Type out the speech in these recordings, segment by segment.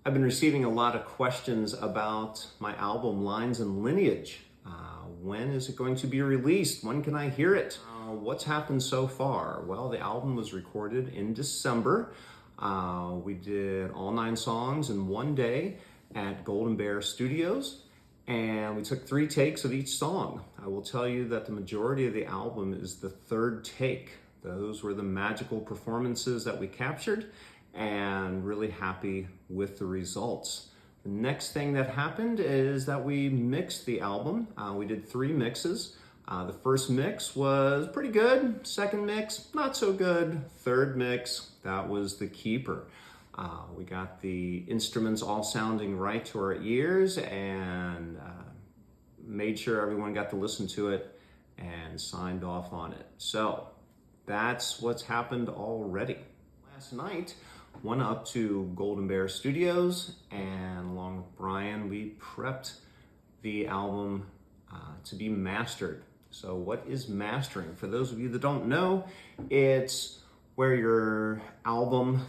I've been receiving a lot of questions about my album Lines and Lineage. When is it going to be released? When can I hear it? What's happened so far? Well, the album was recorded in December. We did all 9 songs in one day at Golden Bear Studios, and we took 3 takes of each song. I will tell you that the majority of the album is the 3rd take. Those were the magical performances that we captured, and really happy with the results. The next thing that happened is that we mixed the album. We did 3 mixes. The first mix was pretty good. Second mix, not so good. Third mix, that was the keeper. We got the instruments all sounding right to our ears, and made sure everyone got to listen to it and signed off on it. So that's what's happened already. Last night, went up to Golden Bear Studios, and along with Brian, we prepped the album to be mastered. So what is mastering? For those of you that don't know, it's where your album,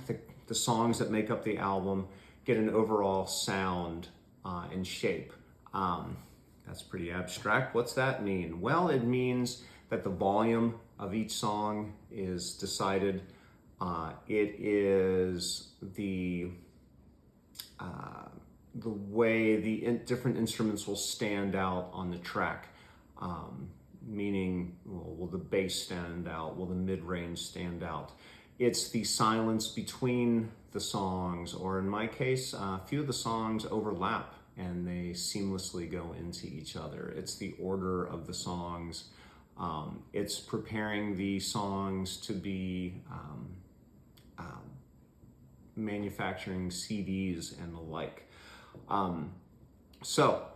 the songs that make up the album, get an overall sound and shape. That's pretty abstract. What's that mean? Well, it means that the volume of each song is decided. It is the way the different instruments will stand out on the track. Meaning, well, will the bass stand out? Will the mid-range stand out? It's the silence between the songs, or in my case, a few of the songs overlap and they seamlessly go into each other. It's the order of the songs. It's preparing the songs to be manufacturing CDs and the like. So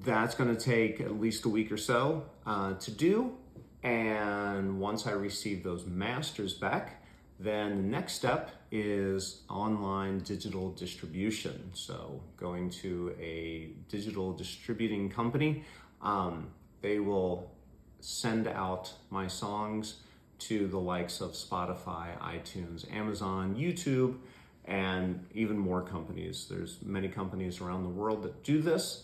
that's going to take at least a week or so to do. And once I receive those masters back, then the next step is online digital distribution. So going to a digital distributing company, they will send out my songs to the likes of Spotify, iTunes, Amazon, YouTube, and even more companies. There's many companies around the world that do this.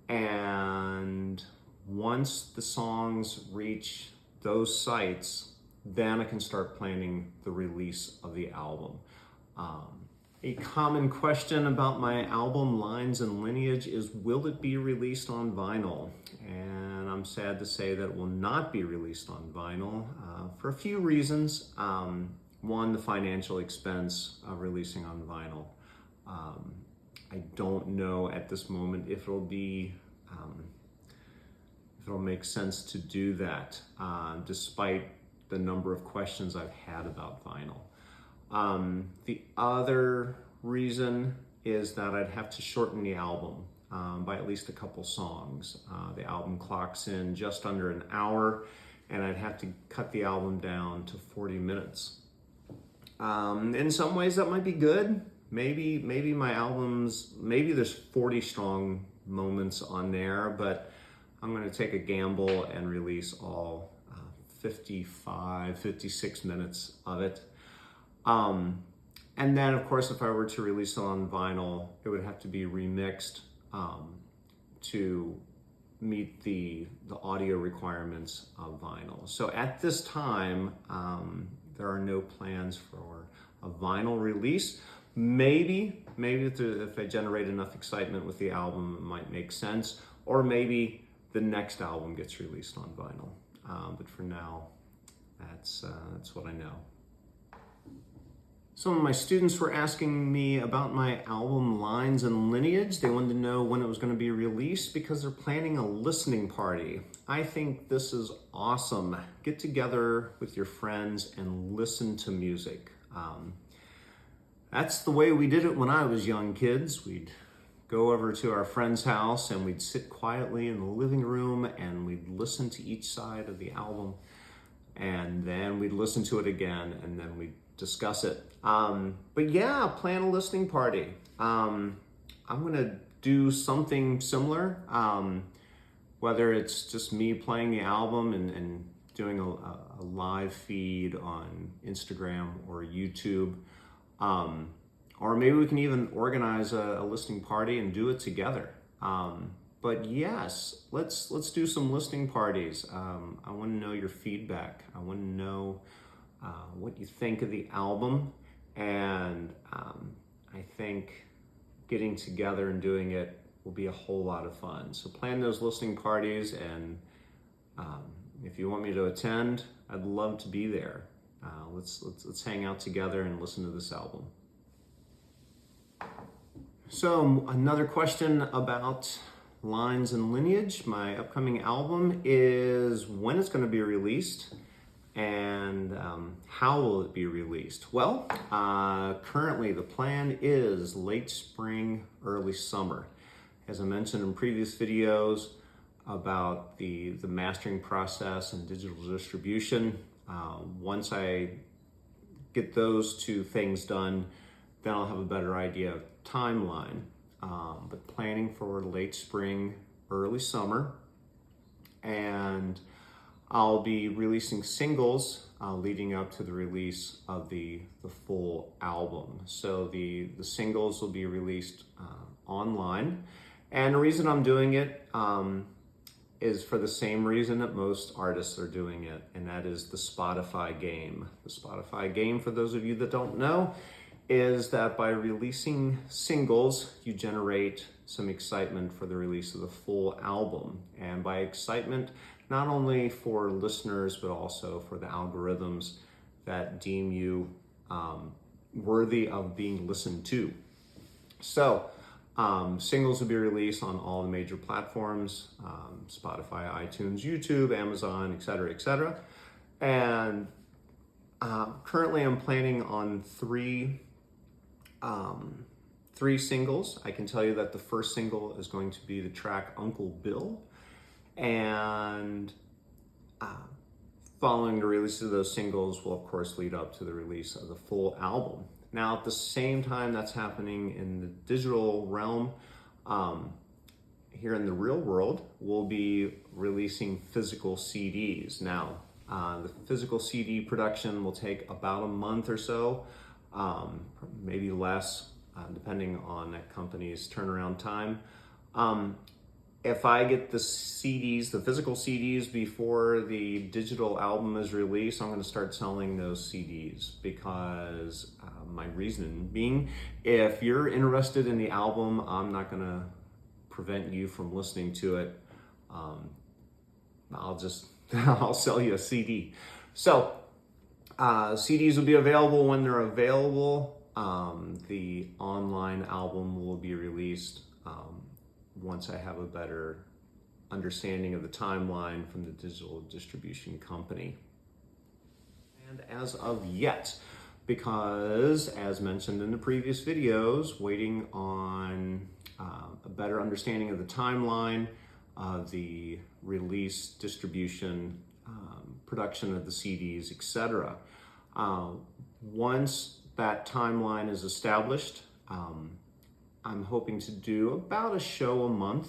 And once the songs reach those sites, then I can start planning the release of the album. A common question about my album Lines and Lineage is, will it be released on vinyl? And I'm sad to say that it will not be released on vinyl for a few reasons. One, the financial expense of releasing on vinyl. I don't know at this moment if it'll be, if it'll make sense to do that, despite the number of questions I've had about vinyl. The other reason is that I'd have to shorten the album by at least a couple songs. The album clocks in just under an hour, and I'd have to cut the album down to 40 minutes. In some ways that might be good. Maybe my albums, maybe there's 40 strong moments on there, but I'm going to take a gamble and release all 55, 56 minutes of it. And then, of course, if I were to release it on vinyl, it would have to be remixed to meet the audio requirements of vinyl. So at this time, there are no plans for a vinyl release. Maybe if I generate enough excitement with the album, it might make sense. Or maybe the next album gets released on vinyl. But for now, that's what I know. Some of my students were asking me about my album Lines and Lineage. They wanted to know when it was going to be released because they're planning a listening party. I think this is awesome. Get together with your friends and listen to music. That's the way we did it when I was young, kids. We'd go over to our friend's house and we'd sit quietly in the living room and we'd listen to each side of the album, and then we'd listen to it again, and then we'd discuss it. But yeah, plan a listening party. I'm gonna do something similar, whether it's just me playing the album and doing a live feed on Instagram or YouTube, Or maybe we can even organize a listening party and do it together. But yes, let's do some listening parties. I want to know your feedback. I want to know what you think of the album, and I think getting together and doing it will be a whole lot of fun. So plan those listening parties, and if you want me to attend, I'd love to be there. Let's hang out together and listen to this album. So another question about Lines and Lineage, my upcoming album, is when it's going to be released and how will it be released? Well, currently the plan is late spring, early summer. As I mentioned in previous videos about the mastering process and digital distribution, once I get those two things done, then I'll have a better idea of timeline. But planning for late spring, early summer, and I'll be releasing singles leading up to the release of the full album. So the singles will be released online, and the reason I'm doing it is for the same reason that most artists are doing it, and that is the Spotify game. The Spotify game, for those of you that don't know, is that by releasing singles, you generate some excitement for the release of the full album. And by excitement, not only for listeners, but also for the algorithms that deem you worthy of being listened to. So singles will be released on all the major platforms, Spotify, iTunes, YouTube, Amazon, etc., etc. And currently I'm planning on three singles. I can tell you that the first single is going to be the track Uncle Bill, and following the release of those singles will of course lead up to the release of the full album. Now at the same time that's happening in the digital realm, here in the real world, we'll be releasing physical CDs. Now the physical CD production will take about a month or so, maybe less, depending on that company's turnaround time. If I get the CDs, the physical CDs, before the digital album is released, I'm going to start selling those CDs, because my reason being, if you're interested in the album, I'm not going to prevent you from listening to it. I'll sell you a CD. So CDs will be available when they're available. The online album will be released once I have a better understanding of the timeline from the digital distribution company. And as of yet, because as mentioned in the previous videos, waiting on a better understanding of the timeline, the release, distribution, production of the CDs, etc. Once that timeline is established, I'm hoping to do about a show a month,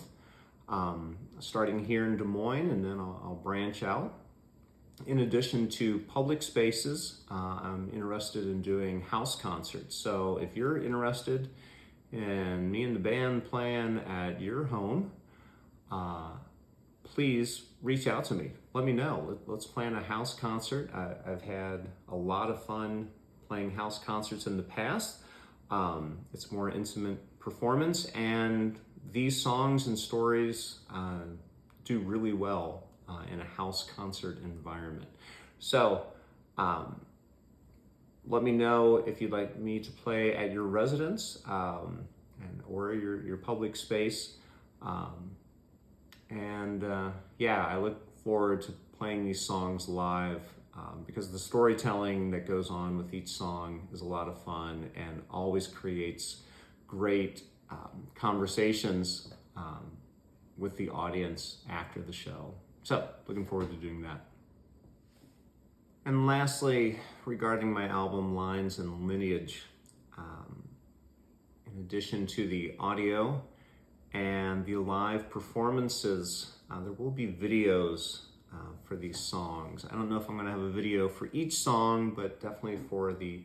starting here in Des Moines, and then I'll branch out. In addition to public spaces, I'm interested in doing house concerts. So if you're interested in me and the band playing at your home, please reach out to me. Let me know. Let's plan a house concert. I've had a lot of fun playing house concerts in the past. It's more intimate performance, and these songs and stories do really well in a house concert environment. So let me know if you'd like me to play at your residence or your public space. Yeah, I look forward to playing these songs live, because the storytelling that goes on with each song is a lot of fun and always creates great conversations with the audience after the show. So, looking forward to doing that. And lastly, regarding my album Lines and Lineage, in addition to the audio and the live performances, there will be videos for these songs. I don't know if I'm going to have a video for each song, but definitely for the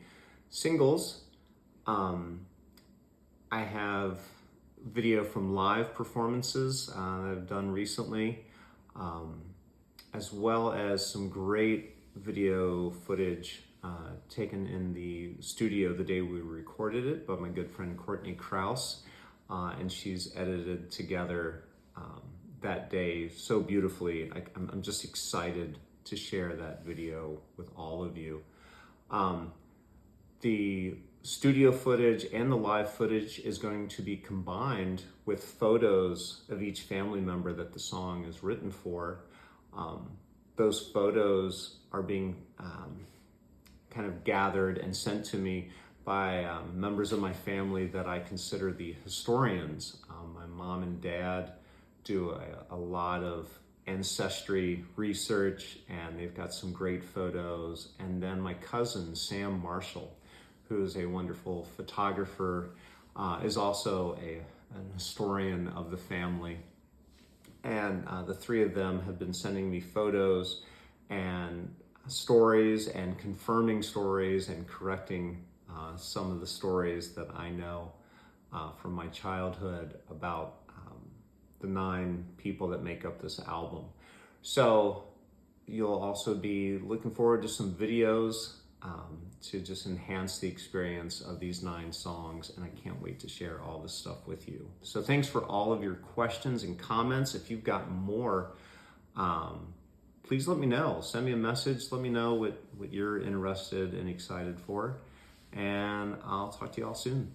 singles. I have video from live performances that I've done recently, as well as some great video footage taken in the studio the day we recorded it by my good friend Courtney Krause, and she's edited together that day so beautifully. I'm just excited to share that video with all of you. The studio footage and the live footage is going to be combined with photos of each family member that the song is written for. Those photos are being kind of gathered and sent to me by members of my family that I consider the historians. My mom and dad do a lot of ancestry research, and they've got some great photos. And then my cousin, Sam Marshall, who is a wonderful photographer, is also an historian of the family. And the three of them have been sending me photos and stories and confirming stories and correcting some of the stories that I know from my childhood about the 9 people that make up this album. So you'll also be looking forward to some videos to just enhance the experience of these 9 songs, and I can't wait to share all this stuff with you. So thanks for all of your questions and comments. If you've got more, please let me know. Send me a message. Let me know what you're interested and excited for, and I'll talk to you all soon.